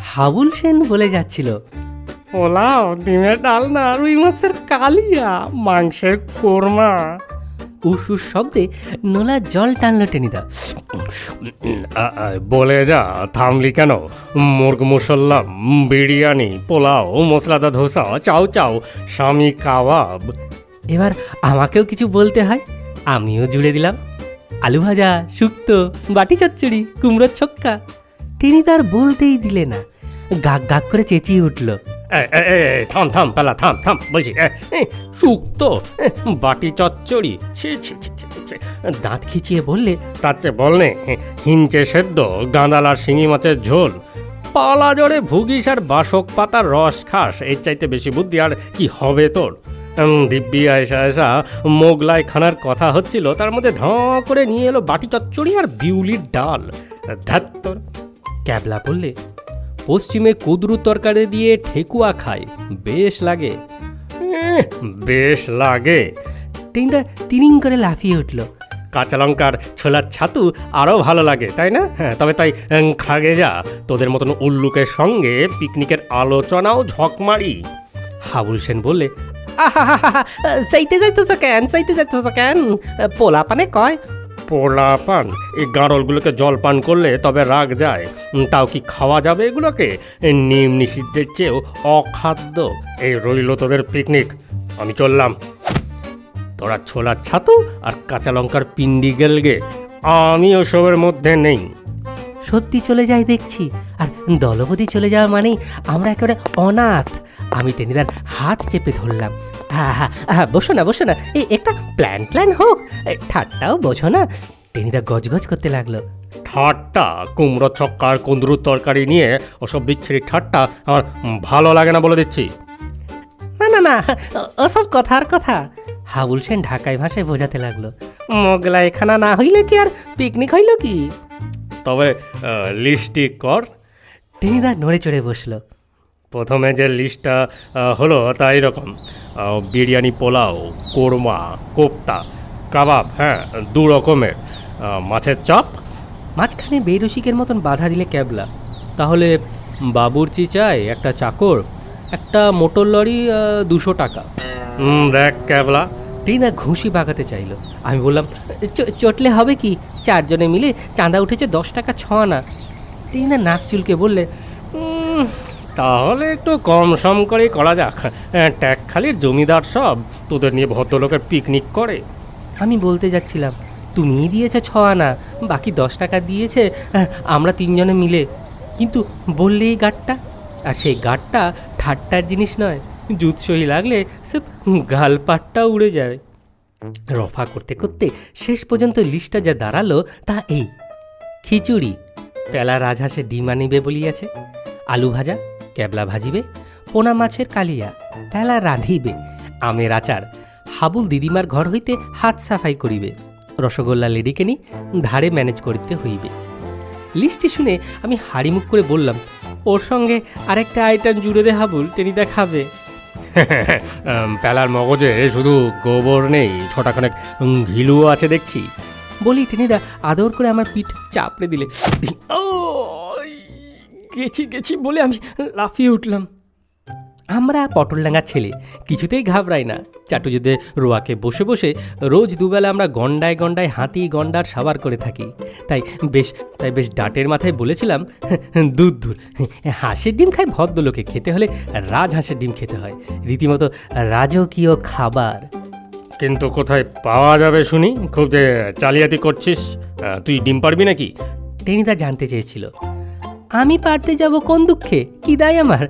হাবুল সেন বলে যাচ্ছিল, পোলাও, ডিমের ডালনা, রুই মাছের কালিয়া, মাংসের কোরমা। উস উস শব্দে নোলা জল টানলো টেনিদা। বলে যা, থামলি কেন? মুরগ মুসল্লা, বিরিয়ানি, পোলাও, মশলাদার ধোসা, চাউ চাউ, স্বামী কাবাব। এবার আমাকেও কিছু বলতে হয়, আমিও জুড়ে দিলাম। আলু ভাজা, শুক্তো, বাটি চচ্চড়ি, কুমড়োর ছক্কা। টেনিদার বলতেই দিলে না, গাক গাক করে চেঁচিয়ে উঠল, থাম থাম পালা, থাম থাম বলছি। শুক্তো, বাটি চচ্চড়ি, ছি ছি ছি ছি ছি। দাঁত খিচিয়ে বললে, তার চেয়ে বলনে হিঞ্চে সেদ্ধ, গাঁদাল আর শিঙি মাছের ঝোল, পালা জড়ে ভুগিস আর বাসক পাতার রস খাস, এর চাইতে বেশি বুদ্ধি আর কি হবে তোর? দিব্যি আয়সা আয়সা মোগলাই খানার কথা হচ্ছিল, তার মধ্যে ঢঁ করে নিয়ে এলো বাটি চচ্চড়ি আর বিউলির ডাল। ধ্যাত তোর। ক্যাবলা বললে, পশ্চিমে কুদরু তরকারি দিয়ে ঠেকুয়া খায়, বেশ লাগে। বেশ লাগে। টেনিদা তিরিং করে লাফিয়ে উঠল, কাঁচা লঙ্কার ছোলার ছাতু আরও ভালো লাগে, তাই না? হ্যাঁ, তবে তাই খাগে যা, তোদের মতন উল্লুকের সঙ্গে পিকনিকের আলোচনাও ঝক মারি। হাবুল সেন বললে, চাইতে যাইতেছ কেন, চাইতে যাইতেছ কেন? পোলা পানে কয়। পোলা পান? এই গাঁড়লগুলোকে জল পান করলে তবে রাগ যায়, তাও কি খাওয়া যাবে এগুলোকে? নিম নিষিদ্ধের চেয়েও অখাদ্য। এই রইল তোদের পিকনিক, আমি চললাম। তোরা ছোলার ছাতু আর কাঁচা লঙ্কার পিন্ডি গেলগে, আমি ওসবের মধ্যে নেই। সত্যি চলে যায় দেখছি, আর দলপতি চলে যাওয়া মানেই আমরা একেবারে অনাথ। আমি টেনিদার হাত চেপে ধরলাম। বসো না, বসো না, এই একটা প্ল্যান হোক, ঠাট্টাও বোঝো না। টেনিদা গজগজ করতে লাগলো, ঠাট্টা? কুমড়ো ছক্কা আর কুন্দরুর তরকারি নিয়ে ওসব বিচ্ছিরি ঠাট্টা আমার ভালো লাগে না, বলে দিচ্ছি। না না না, ওসব কথার কথা। হাবুল সেন ঢাকাই ভাষায় বোঝাতে লাগলো, মোগলাই খানা না হইলে কি আর পিকনিক হইল কি? তবে লিস্টটি কর। টেনিদা নড়ে চড়ে বসলো। প্রথমে যে লিস্টটা হলো তা এরকম: বিরিয়ানি, পোলাও, কোরমা, কোপ্তা, কাবাব, হ্যাঁ 2 রকমের, মাছের চপ। মাঝখানে বেরসিকের মতন বাধা দিলে ক্যাবলা, তাহলে বাবুর্চি চাই, একটা চাকর, একটা মোটর লরি, 200 টাকা। দেখ ক্যাবলা। টেনিদা ঘুষি বাগাতে চাইলো। আমি বললাম, চটলে হবে কি, 4 জনে মিলে চাঁদা উঠেছে 10 টাকা 6 আনা। টেনিদা নাক চুলকে বললে, তাহলে একটু কম সম করেই করা যাক। ট্যাকখালির জমিদার সব তোদের নিয়ে ভদ্রলোকের পিকনিক করে। আমি বলতে যাচ্ছিলাম, তুমিই দিয়েছে 6 আনা, বাকি 10 টাকা দিয়েছে আমরা 3 জনে মিলে। কিন্তু বললেই গাটটা, আর সেই গাটটা ঠাট্টার জিনিস নয়, জুৎসই লাগলে সে গালপাটটা উড়ে যায়। রফা করতে করতে শেষ পর্যন্ত লিস্টটা যা দাঁড়ালো তা এই: খিচুড়ি, পেলা রাজহাঁসে ডিম আনিবে বলিয়াছে, আলু ভাজা, ক্যাবলা ভাজিবে, পোনা মাছের কালিয়া, পেলা রাঁধিবে, আমের আচার, হাবুল দিদিমার ঘর হইতে হাত সাফাই করিবে, রসগোল্লা লেডিকেনি ধারে ম্যানেজ করিতে হইবে। লিস্টটি শুনে আমি হাড়িমুখ করে বললাম, ওর সঙ্গে আরেকটা আইটেম জুড়ে দে হাবুল, টেনিদা খাবে। পেলার মগজে শুধু গোবর নেই, ছটাখানেক ঘিলুও আছে দেখছি। বলি টেনিদা আদর করে আমার পিঠ চাপড়ে দিলে, ও গেছি গেছি বলে আমি লাফিয়ে উঠলাম। আমরা পটলডাঙ্গার ছেলে, কিছুতেই ঘাবড়াই না। চাটুযুদ্ধে রোয়াকে বসে বসে রোজ দুবেলা আমরা গন্ডায় গন্ডায় হাতি গন্ডার সাবার করে থাকি। তাই বেশ ডাটের মাথায় বলেছিলাম, দূর হাঁসের ডিম খায় ভদ্রলোকে, খেতে হলে রাজহাঁসের ডিম খেতে হয়, রীতিমতো রাজকীয় খাবার। কিন্তু কোথায় পাওয়া যাবে শুনি? খুব যে জালিয়াতি করছিস, তুই ডিম পারবি নাকি? টেনিদা জানতে চেয়েছিল। আমি পারতে যাব কোন দুঃখে, কি দায় আমার?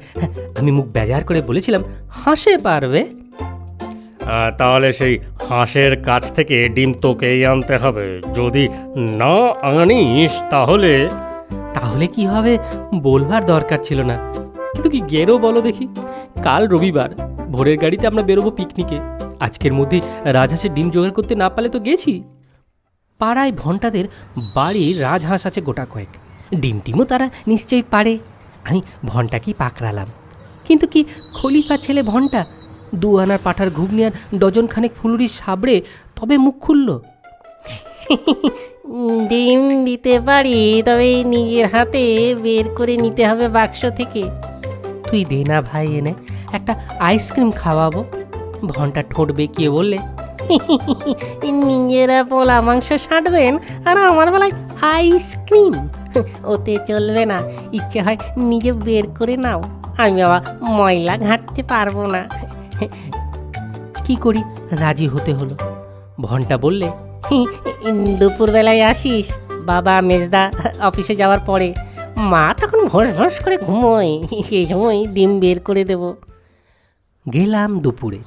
আমি মুখ বেজার করে বলেছিলাম, হাঁসে পারবে। তাহলে সেই হাঁসের কাছ থেকে ডিম তোকেই আনতে হবে। যদি না আনিস তাহলে কি হবে বলবার দরকার ছিল না, কিন্তু কি গেরো বলো দেখি। কাল রবিবার, ভোরের গাড়িতে আমরা বেরোবো পিকনিকে। আজকের মধ্যে রাজহাঁসের ডিম জোগাড় করতে না পারলে তো গেছি। পাড়ায় ভন্টাদের বাড়ির রাজহাঁস আছে গোটা কয়েক, ডিম টিমও তারা নিশ্চয়ই পারে। আমি ভন্টাকেই পাকড়ালাম, কিন্তু কি খলিফা ছেলে ভন্টা 2 আনার পাঠার ঘুগনি আর ডজন খানেক ফুলুরির সাবড়ে তবে মুখ খুলল। ডিম দিতে পারি, তবে নিজের হাতে বের করে নিতে হবে বাক্স থেকে। তুই দে না ভাই, এনে একটা আইসক্রিম খাওয়াবো। ভনটা ঠোঁট বেঁকিয়ে বললে, নিজেরা পোলা মাংস ছাড়বেন আর আমার বেলায় আইসক্রিম? ওতে চলবে না, ইচ্ছে হয় নিজে বের করে নাও, আমি আবার ময়লা ঘাঁটতে পারবো না। কি করি, রাজি হতে হলো। ভনটা বললে, দুপুরবেলায় আসিস, বাবা মেজদা অফিসে যাওয়ার পরে। মা তখন ভোস ভোস করে ঘুমোয়, সেই সময় ডিম বের করে দেব। গেলাম দুপুরে।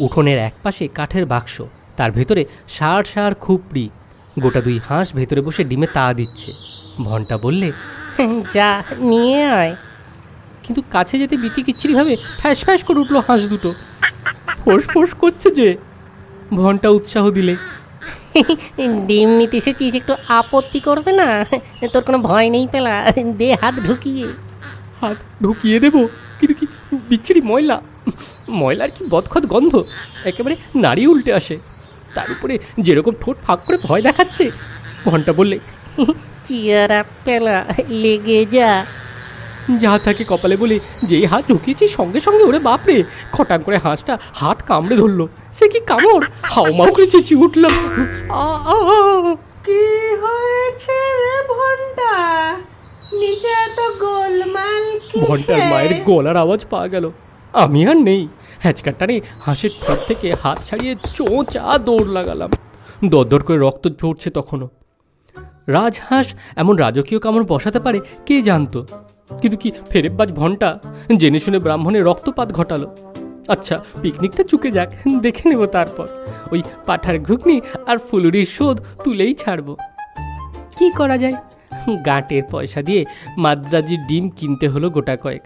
উঠোনের একপাশে কাঠের বাক্স, তার ভেতরে ষাঁড় ষাঁড় খুপড়ি, গোটা 2 হাঁস ভেতরে বসে ডিমে তা দিচ্ছে। ভনটা বললে, যা নিয়ে আয়। কিন্তু কাছে যেতে বিতি কিচ্ছিরিভাবে ফ্যাস ফ্যাস করে উঠলো হাঁস দুটো। ফোঁস ফোঁস করছে যে। ভনটা উৎসাহ দিলে, ডিম নিতে এসেছিস, একটু আপত্তি করবে না? তোর কোনো ভয় নেই পেলা, দে হাত ঢুকিয়ে। হাত ঢুকিয়ে দেবো, কিন্তু কি বিচ্ছিরি ময়লা, ময়লার কি বদখত গন্ধ, একেবারে নাড়ি উল্টে আসে। তার উপরে যেরকম ঠোঁট ফাঁক করে ভয় দেখাচ্ছে। ঘন্টা বললে, চিয়ারা পেলা, লেগে যা। যা থাকে কপালে বলে যেই হাত ঢুকিয়েছি সঙ্গে সঙ্গে ওরে বাপরে, খটাং করে হাঁসটা হাত কামড়ে ধরলো। সে কি কামড়, হাউমাউ করে চেঁচিয়ে উঠলাম। কি হয়েছে রে ভন্টা? নিচে এত গোলমাল ঘন্টার মায়ের গলার আওয়াজ পাওয়া গেল। আমি আর নেই, হ্যাঁচকার টানে হাঁসের ঠোঁট থেকে হাত ছাড়িয়ে চোঁচা দৌড় লাগালাম। দরদর করে রক্ত পড়ছে তখনও। রাজহাঁস এমন রাজকীয় কামড় বসাতে পারে কে জানতো, কিন্তু কি ফেরেববাজ ভন্টা জেনে শুনে ব্রাহ্মণের রক্তপাত ঘটালো। আচ্ছা, পিকনিকটা চুকে যাক, দেখে নেব তারপর। ওই পাঠার ঘুগনি আর ফুলুরির শোধ তুলেই ছাড়বো। কি করা যায়, গাঁটের পয়সা দিয়ে মাদ্রাজির ডিম কিনতে হলো গোটা কয়েক।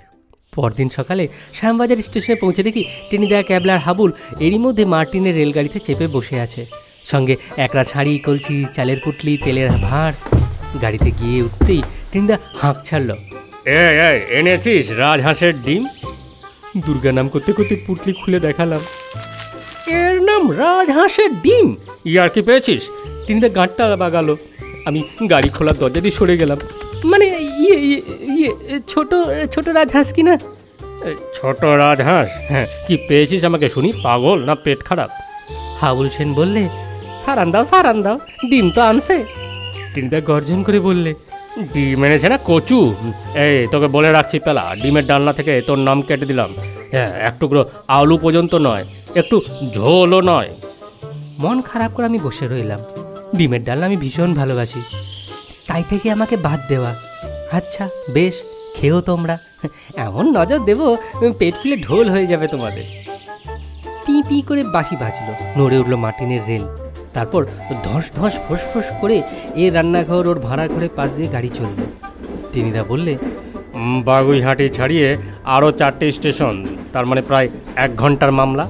পরদিন সকালে শ্যামবাজার স্টেশনে পৌঁছে দেখি টেনিদা, ক্যাবলার হাবুল এরই মধ্যে মার্টিনের রেলগাড়িতে চেপে বসে আছে, সঙ্গে একরা শাড়ি, কলসি, চালের পুটলি, তেলের ভাঁড়। গাড়িতে গিয়ে উঠতেই টেনিদা হাঁক ছাড়ল। এনেছিস রাজহাঁসের ডিম? দুর্গা নাম করতে করতে পুটলি খুলে দেখালাম। এর নাম রাজহাঁসের ডিম? ইয়ার কি পেয়েছিস? টেনিদা গাঁটটা বাগালো। আমি গাড়ি খোলার দরজা দিয়ে সরে গেলাম। মানে ইয়ে ইয়ে ইয়ে ছোট ছোট রাজহাঁস কিনা? ছোট রাজহাঁস? হ্যাঁ, কি পেয়েছিস আমাকে শুনি, পাগল না পেট খারাপ? হাবুল সেন বললে, সারান দাও সারান দাও, ডিম তো আনছে। টেনিদা গর্জন করে বললে, ডিম এনেছে না কচু? এই তোকে বলে রাখছি পেলা, ডিমের ডালনা থেকে তোর নাম কেটে দিলাম। হ্যাঁ, এক টুকরো আলু পর্যন্ত নয়, একটু ঝোলও নয়। মন খারাপ করে আমি বসে রইলাম। ডিমের ডাল আমি ভীষণ ভালোবাসি, তাই থেকে আমাকে বাদ দেওয়া। আচ্ছা বেশ, খেও তোমরা, এমন নজর দেবো পেট ফুলে ঢোল হয়ে যাবে তোমাদের। পি পি করে বাঁশি বাজলো, নড়ে উঠলো মার্টিনের রেল। তারপর ধস ধস ফোঁস করে এ রান্নাঘর ওর ভাড়া ঘরে পাশ দিয়ে গাড়ি চলল। টেনিদা বললে, বাগুইহাটি ছাড়িয়ে আরও 4টে স্টেশন, তার মানে প্রায় 1 ঘন্টার মামলা।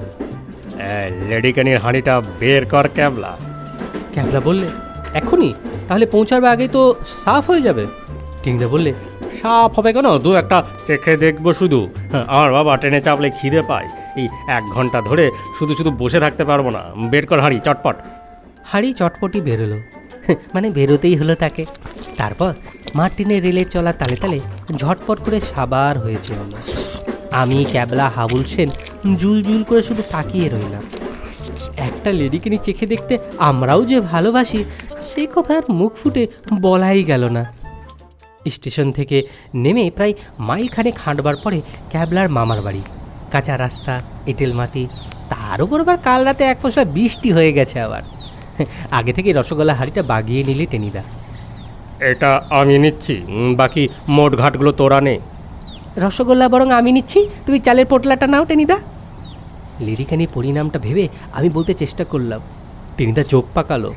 লেডিকেনির হাঁড়িটা বের কর ক্যাবলা। ক্যাবলা বললে, এখনই? তাহলে পৌঁছাবে আগেই তো সাফ হয়ে যাবে। টেনিদা বললে, সাপ হবে কেন, 2-1টা চেখে দেখবো শুধু। আমার বাবা ট্রেনে চাপলে খিদে পায়, এই 1 ঘন্টা ধরে শুধু শুধু বসে থাকতে পারবো না। বের কর হাঁড়ি চটপট। হাঁড়ি চটপটি বেরোলো, মানে বেরোতেই হলো তাকে। তারপর মার্টিনের রেলে চলা তালে তালে ঝটপট করে সাবার হয়ে চলল। আমি, ক্যাবলা, হাবুল সেন জুল জুল করে শুধু তাকিয়ে রইলাম। একটা লেডিকেনি চেখে দেখতে আমরাও যে ভালোবাসি, সে কথা আর মুখ ফুটে বলাই গেল না। স্টেশন থেকে নেমে প্রায় মাইলখানেক হাঁটবার পরে ক্যাবলার মামার বাড়ি। কাঁচা রাস্তা, এঁটেল মাটি, তার উপর আবার কাল রাতে 1 পশলা বৃষ্টি হয়ে গেছে আবার। আগে থেকে রসগোল্লা হাঁড়িটা বাগিয়ে নিলে টেনিদা। এটা আমি নিচ্ছি, বাকি মোট ঘাটগুলো তোরা নে। রসগোল্লা বরং আমি নিচ্ছি, তুমি চালের পোটলাটা নাও টেনিদা। লেডিকানি পরিণামটা ভেবে আমি বলতে চেষ্টা করলাম। টেনিদা চোখ পাকালো।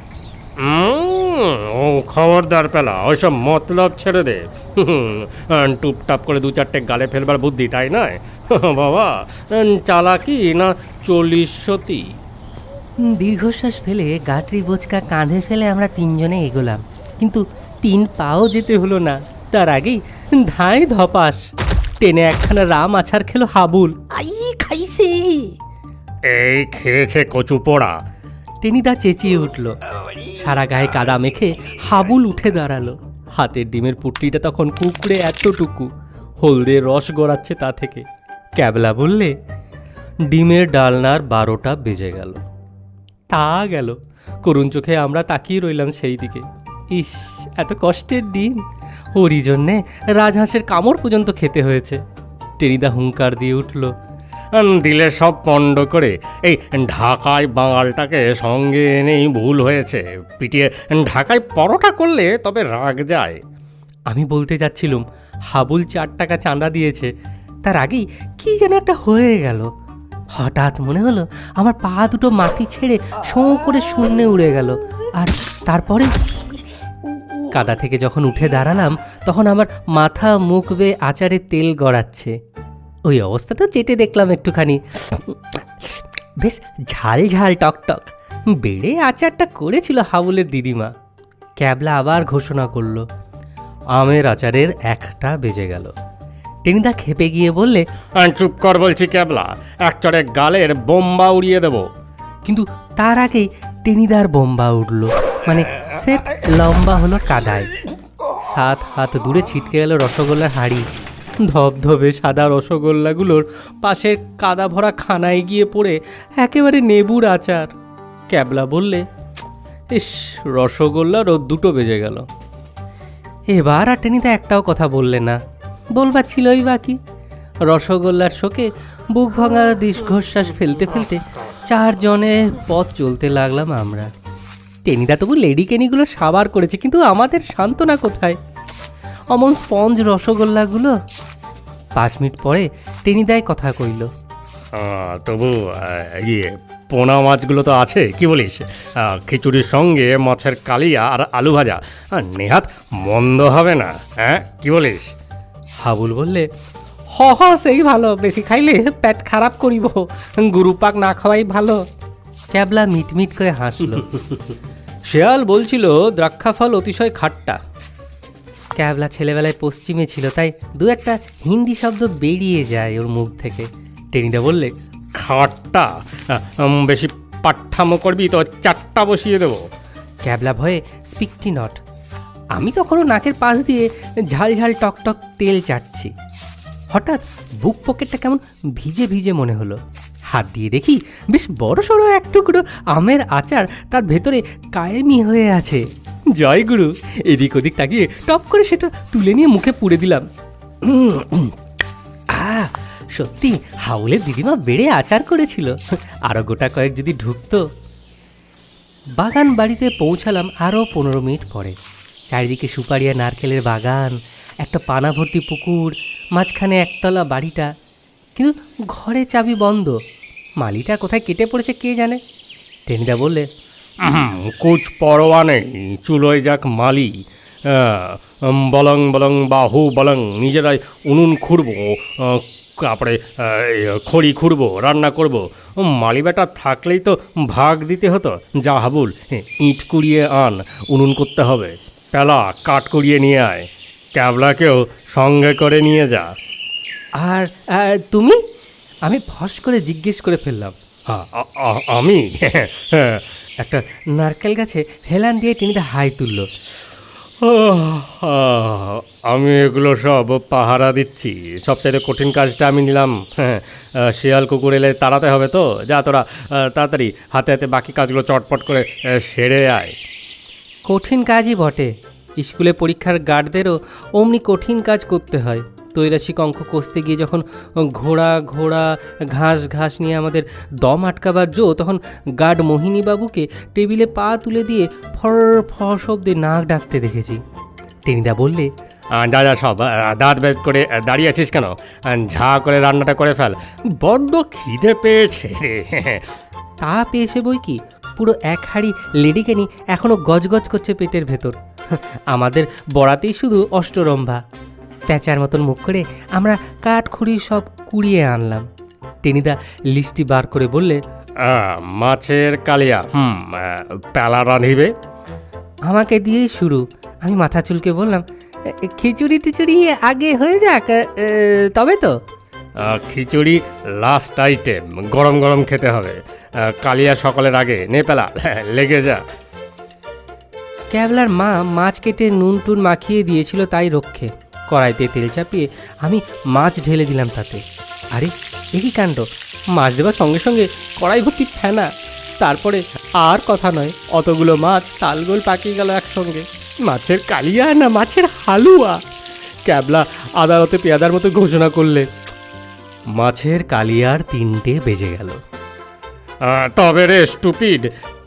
ও খবরদার পেলা, ওইসব মতলব ছেড়ে দে। টুপটাপ করে 2-4টে গালে ফেলবার বুদ্ধি, তাই নয় বাবা? চালাকি না চলিষ্যতি? দীর্ঘশ্বাস ফেলে গাটরি বোচকা কাঁধে ফেলে আমরা 3 জনে এগোলাম, কিন্তু 3 পাও যেতে হলো না। তার আগেই ধাঁই ধপাস টেনে একখানা রাম আছাড় খেলো হাবুল। আই খাইছে। এই খেয়েছে কচু পোড়া। টেনিদা চেঁচিয়ে উঠল। সারা গায়ে কাদা মেখে হাবুল উঠে দাঁড়ালো। হাতের ডিমের পুটলিটা তখন কুকড়ে এতটুকু, হলদে রস গড়াচ্ছে তা থেকে। ক্যাবলা বললে, ডিমের ডালনার 12টা বেজে গেল। তা গেল। করুণ চোখে আমরা তাকিয়ে রইলাম সেই দিকে। ইস, এত কষ্টের ডিম! ওরই জন্যে রাজহাঁসের কামড় পর্যন্ত খেতে হয়েছে। টেনিদা হুঙ্কার দিয়ে উঠল, দিলে সব পণ্ড করে এই ঢাকায় বাঙালটাকে সঙ্গে এনেই ভুল হয়েছে। পিটিয়ে ঢাকায় পরোটা করলে তবে রাগ যায়। আমি বলতে যাচ্ছিলুম হাবুল 4 টাকা চাঁদা দিয়েছে, তার আগেই কি যেন একটা হয়ে গেল। হঠাৎ মনে হলো আমার পা দুটো মাটি ছেড়ে শোঁ করে শূন্যে উড়ে গেল। আর তারপরে কাদা থেকে যখন উঠে দাঁড়ালাম তখন আমার মাথা মুখ বেয়ে আচারে তেল গড়াচ্ছে। ওই অবস্থাতেও চেটে দেখলাম একটুখানি, বেশ ঝাল ঝাল টকটক বেড়ে আচারটা করেছিল হাবুলের দিদিমা। ক্যাবলা আবার ঘোষণা করলো, আমের আচারের 1টা বেজে গেল। টেনিদা খেপে গিয়ে বললে, চুপ কর বলছি ক্যাবলা, এক চড়ে গালের বোম্বা উড়িয়ে দেবো। কিন্তু তার আগেই টেনিদার বোম্বা উঠল, মানে সেট লম্বা হলো কাদায়। 7 হাত দূরে ছিটকে গেল রসগোল্লার হাড়ি। ধবধবে সাদা রসগোল্লাগুলোর পাশের কাদা ভরা খানায় গিয়ে পড়ে একেবারে নেবুর আচার। ক্যাবলা বললে, ইস, রসগোল্লার 2টো বেজে গেল। এবার আর টেনিদা একটাও কথা বললে না, বলবার ছিলই বাকি। রসগোল্লার শোকে বুক ভাঙা দীর্ঘশ্বাস ফেলতে ফেলতে 4 জনে পথ চলতে লাগলাম আমরা। টেনিদা তবু লেডি কেনিগুলো সাবার করেছে, কিন্তু আমাদের সান্ত্বনা কোথায়? অমন স্পঞ্জ রসগোল্লাগুলো। 5 মিনিট পরে টেনিদায় কথা কইল, তবু পোনা মাছগুলো তো আছে, কি বলিস? খিচুড়ির সঙ্গে মাছের কালিয়া আর আলু ভাজা নেহাত মন্দ হবে না, হ্যাঁ কি বলিস? হাবুল বললে, হ হ, সেই ভালো, বেশি খাইলে পেট খারাপ করিব, গুরুপাক না খাওয়াই ভালো। ক্যাবলা মিটমিট করে হাসল। শেয়াল বলছিল দ্রাক্ষাফল অতিশয় খাট্টা। ক্যাবলা ছেলেবেলায় পশ্চিমে ছিল, তাই 2-একটা হিন্দি শব্দ বেরিয়ে যায় ওর মুখ থেকে। টেনিদা বললে, খাট্টা? বেশি পাঠ্যামো করবি তো 4টা বসিয়ে দেবো। ক্যাবলা ভয়ে স্পিকটি নট। আমি তখনও নাকের পাশ দিয়ে ঝাল ঝাল টকটক তেল চাটছি। হঠাৎ বুক পকেটটা কেমন ভিজে ভিজে মনে হলো। হাত দিয়ে দেখি বেশ বড় সড়ো এক টুকরো আমের আচার তার ভেতরে কায়েমি হয়ে আছে। জয় গুরু! এদিক ওদিক তাকিয়ে টপ করে সেটা তুলে নিয়ে মুখে পুড়ে দিলাম। সত্যি হাউলের দিদিমা বেড়ে আচার করেছিল। আরও গোটা কয়েক যদি ঢুকতো। বাগান বাড়িতে পৌঁছালাম আরও 15 মিনিট পরে। চারিদিকে সুপারি আর নারকেলের বাগান, একটা পানা ভর্তি পুকুর, মাঝখানে একতলা বাড়িটা। কিন্তু ঘরে চাবি বন্ধ। মালিটা কোথায় কেটে পড়েছে কে জানে। টেনিদা বললে, কুচ পরোয়া নেই, চুলোয় যাক মালি। বলং বলং বাহু বলং, নিজেরাই উনুন খুঁড়বো, তারপরে খড়ি খুঁড়বো, রান্না করব। মালি বেটা থাকলেই তো ভাগ দিতে হতো। যা হাবুল, ইট কুড়িয়ে আন, উনুন করতে হবে। পেলা কাঠ কুড়িয়ে নিয়ে আয়, ক্যাবলাকেও সঙ্গে করে নিয়ে যা। আর তুমি? আমি ফস করে জিজ্ঞেস করে ফেললাম। আমি? একটা নারকেল গাছে হেলান দিয়ে টেনিদা হাই তুলল। আমি এগুলো সব পাহারা দিচ্ছি। সবচাইতে কঠিন কাজটা আমি নিলাম। শিয়াল কুকুর এলে তাড়াতে হবে তো। যা তোরা তাড়াতাড়ি হাতে হাতে বাকি কাজগুলো চটপট করে সেরে আয়। কঠিন কাজই বটে। স্কুলে পরীক্ষার গার্ডদেরও অমনি কঠিন কাজ করতে হয়। তৈরাসিক অঙ্ক কষতে গিয়ে যখন ঘোড়া ঘোড়া ঘাস ঘাস নিয়ে আমাদের দম আটকাবার জো, তখন গার্ড মোহিনীবাবুকে টেবিলে পা তুলে দিয়ে ফর ফর শব্দে নাক ডাকতে দেখেছি। টেনিদা বললে, যা যা সব দাঁত বেদ করে দাঁড়িয়ে আছিস কেন? ঝা করে রান্নাটা করে ফেল, বড্ড খিদে পেয়েছে রে। তা পেয়েছে বই কি, পুরো 1 হাঁড়ি লেডিকেনি এখনও গজগজ করছে পেটের ভেতর। আমাদের বড়াতেই শুধু অষ্টরম্ভা। প্যাঁচার মতন মুখ করে আমরা কাঠখড়ি সব কুড়িয়ে আনলাম। টেনিদা লিস্টি বার করে বললে, মাছের কালিয়া, পেলা রাঁধিবে। আমাকে দিয়েই শুরু। আমি মাথা চুলকে বললাম, খিচুড়ি টিচুড়ি আগে হয়ে যাক তবে তো। খিচুড়ি লাস্ট আইটেম, গরম গরম খেতে হবে। কালিয়া সকালের আগে নে পেলা, লেগে যা। ক্যাবলার মা মাছ কেটে নুন টুন মাখিয়ে দিয়েছিল তাই রক্ষে। কড়াইতে তেল চাপিয়ে আমি মাছ ঢেলে দিলাম তাতে। আরে একই কাণ্ড, মাছ দেওয়ার সঙ্গে সঙ্গে কড়াই ভর্তি ফেনা। তারপরে আর কথা নয়, অতগুলো মাছ তালগোল পাকিয়ে গেল একসঙ্গে। মাছের কালিয়া না মাছের হালুয়া! ক্যাবলা আদালতে পেয়াদার মতো ঘোষণা করলে। মাছের কালিয়ার 3টে বেজে গেল। তবে রে স্টুপিড,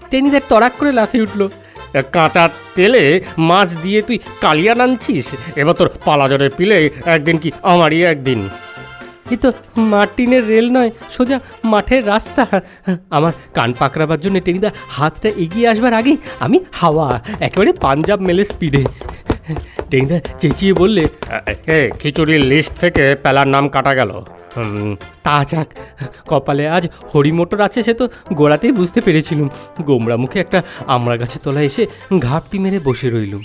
টেনিদার তড়াক করে লাফিয়ে উঠল। কাঁচা তেলে মাছ দিয়ে তুই কালিয়া নানছিস? এবার তোর পালাজরের পিলে একদিন কি আমারই একদিন। এ তো মার্টিনের রেল নয়, সোজা মাঠের রাস্তা। আমার কান পাকড়াবার জন্য টেনিদা হাতটা এগিয়ে আসবার আগেই আমি হাওয়া, একেবারে পাঞ্জাব মেলে স্পিডে। টেনিদা চেঁচিয়ে বললে, খিচুড়ির লিস্ট থেকে পেলার নাম কাটা গেল। তা যাক, কপালে আজ হরিমোটর আছে সে তো গোড়াতেই বুঝতে পেরেছিলুম। গোমরা মুখে একটা আমড়া গাছের তলায় এসে ঘাপটি মেরে বসে রইলুম।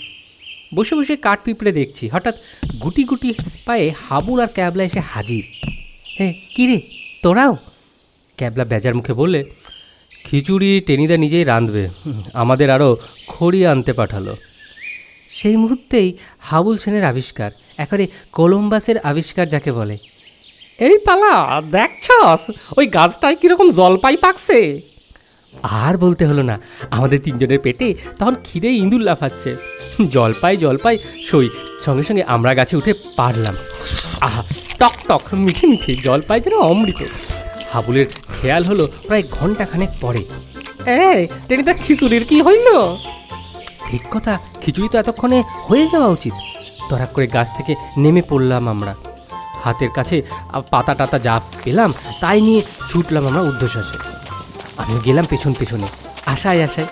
বসে বসে কাঠ পিঁপড়ে দেখছি। হঠাৎ গুটি গুটি পায়ে হাবুল আর ক্যাবলা এসে হাজির। কী রে তোরাও? ক্যাবলা বেজার মুখে বললে, খিচুড়ি টেনিদা নিজেই রাঁধবে, আমাদের আরও খড়ি আনতে পাঠালো। সেই মুহূর্তেই হাবুল সেনের আবিষ্কার, একেবারে কলম্বাসের আবিষ্কার যাকে বলে। এই পালা, দেখছস ওই গাছটায় কিরকম জলপাই পাকছে? আর বলতে হলো না, আমাদের 3জনের পেটে তখন খিদে ইঁদুর লাফাচ্ছে। জলপাই জলপাই সই, সঙ্গে সঙ্গে আমরা গাছে উঠে পারলাম। আহা, টক টক মিঠে মিঠে জলপাই যেন অমৃত। হাবুলের খেয়াল হলো প্রায় ঘন্টাখানেক পরে। টেনিদা খিচুড়ির কি হইল? ঠিক কথা, খিচুড়ি তো এতক্ষণে হয়ে যাওয়া উচিত। তরাক করে গাছ থেকে নেমে পড়লাম আমরা। হাতের কাছে পাতা টাতা যা পেলাম তাই নিয়ে ছুটলাম আমরা ঊর্ধ্বশ্বাসে। আমি গেলাম পেছন পেছনে, আশায় আশায়।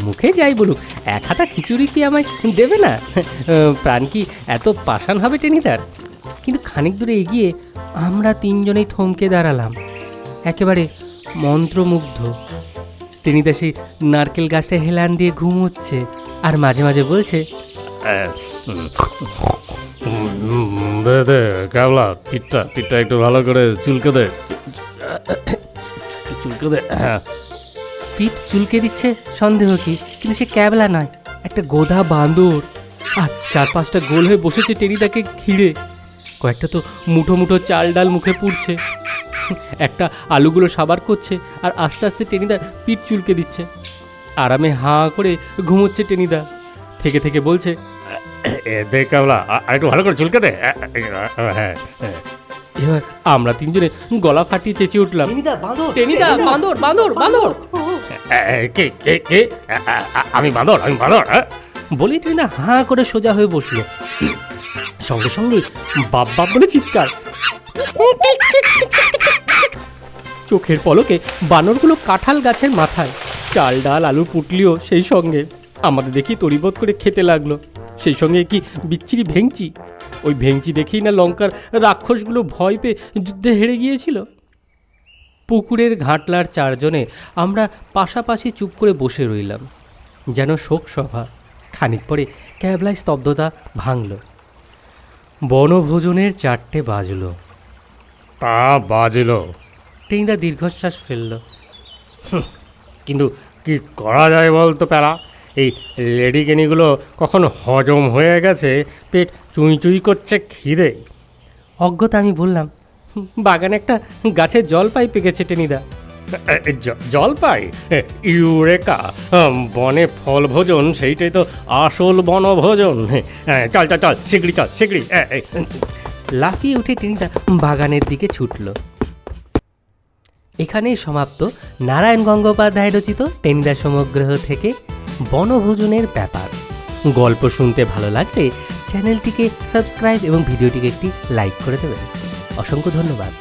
মুখে যাই বলুক, 1 হাতা খিচুড়ি কি আমায় দেবে না? প্রাণ কি এত পাষাণ হবে টেনিদার? কিন্তু খানিক দূরে এগিয়ে আমরা 3জনেই থমকে দাঁড়ালাম, একেবারে মন্ত্রমুগ্ধ। টেনিদা সেই নারকেল গাছটা হেলান দিয়ে ঘুমোচ্ছে আর মাঝে মাঝে বলছে, দে দে ক্যাবলা, পিঠটা একটু ভালো করে চুলকে দে, চুলকে দে। পিঠ চুলকে দিচ্ছে সন্দেহ কি, কিন্তু সে ক্যাবলা নয়, একটা গোধা বাঁদর। আর 4-5টা গোল হয়ে বসেছে টেনিদাকে ঘিরে। কয়েকটা তো মুঠো মুঠো চাল ডাল মুখে পুড়ছে। একটা আলুগুলো সাবার করছে আর আস্তে আস্তে টেনিদা পিঠ চুলকে দিচ্ছে। আরামে হাঁ করে ঘুমোচ্ছে টেনিদা। থেকে থেকে বলছে, দে ক্যাবলা, একটু ভালো করে চুলকে দে। হ্যাঁ, এবার আমরা 3জনে গলা ফাটিয়ে চেঁচিয়ে উঠলাম, টেনিদা বাঁদর বাঁদর বাঁদর! কে কে কে? আমি বাঁদর, আমি বাঁদর। বলে টেনিদা হাঁ করে সোজা হয়ে বসলো। সঙ্গে সঙ্গে বাপ বাপ বলে চিৎকার। চোখের পলকে বানরগুলো কাঁঠাল গাছের মাথায়, চাল ডাল আলু পুটলিও সেই সঙ্গে। আমাদের দেখি তড়িবধ করে খেতে লাগলো। সেই সঙ্গে কি বিচ্ছিরি ভেঙচি। ওই ভেঙচি দেখেই না লঙ্কার রাক্ষসগুলো ভয় পেয়ে যুদ্ধে হেরে গিয়েছিল। পুকুরের ঘাটলার 4জনে আমরা পাশাপাশি চুপ করে বসে রইলাম, যেন শোক সভা। খানিক পরে ক্যাবলায় স্তব্ধতা ভাঙল। বনভোজনের 4টে বাজলো। তা বাজলো। টেনিদা দীর্ঘশ্বাস ফেলল। কিন্তু কি করা যায় বলতো প্যারা? এই লেডিকেনিগুলো কখন হজম হয়ে গেছে, পেট চুঁই চুঁই করছে খিদে। অজ্ঞতা আমি বললাম, বাগানে একটা গাছের জলপাই পেকেছে টেনিদা। জলপাই? ইউরেকা! বনে ফল ভোজন, সেইটাই তো আসল বনভোজন। চল চল চল, শিগগিরি চল, শিগগিরি। লাফিয়ে উঠে টেনিদা বাগানের দিকে ছুটল। এখানেই সমাপ্ত নারায়ণ গঙ্গোপাধ্যায় রচিত টেনিদা সমগ্রহ থেকে বনভোজনের ব্যাপার। গল্প শুনতে ভালো লাগলে চ্যানেলটিকে সাবস্ক্রাইব এবং ভিডিওটিকে একটি লাইক করে দেবেন। অসংখ্য ধন্যবাদ।